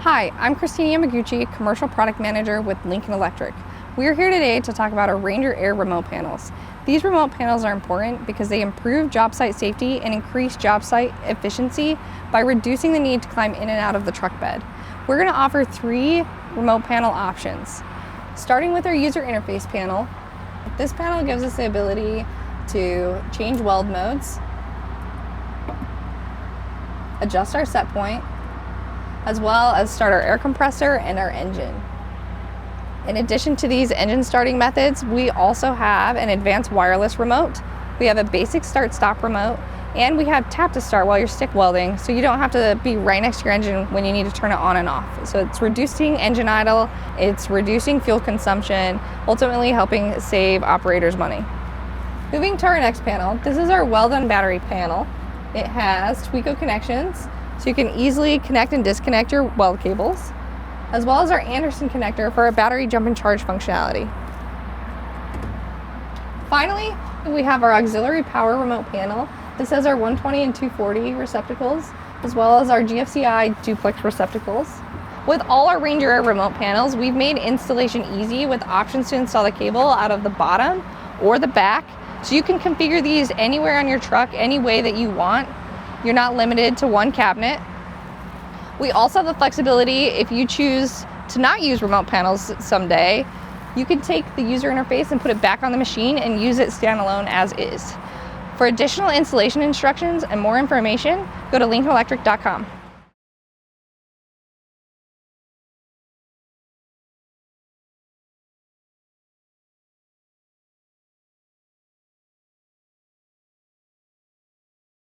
Hi, I'm Christina Yamaguchi, Commercial Product Manager with Lincoln Electric. We are here today to talk about our Ranger Air remote panels. These remote panels are important because they improve job site safety and increase job site efficiency by reducing the need to climb in and out of the truck bed. We're going to offer 3 remote panel options. Starting with our user interface panel, this panel gives us the ability to change weld modes, adjust our set point, as well as start our air compressor and our engine. In addition to these engine starting methods, we also have an advanced wireless remote. We have a basic start-stop remote, and we have tap to start while you're stick welding, so you don't have to be right next to your engine when you need to turn it on and off. So it's reducing engine idle, it's reducing fuel consumption, ultimately helping save operators money. Moving to our next panel, this is our Weld Battery Panel. It has Tweco connections, so you can easily connect and disconnect your weld cables, as well as our Anderson connector for our battery jump and charge functionality. Finally, we have our auxiliary power remote panel. This has our 120 and 240 receptacles, as well as our GFCI duplex receptacles. With all our Ranger Air remote panels, we've made installation easy with options to install the cable out of the bottom or the back, so you can configure these anywhere on your truck, any way that you want. You're not limited to one cabinet. We also have the flexibility, if you choose to not use remote panels someday, you can take the user interface and put it back on the machine and use it standalone as is. For additional installation instructions and more information, go to lincolnelectric.com.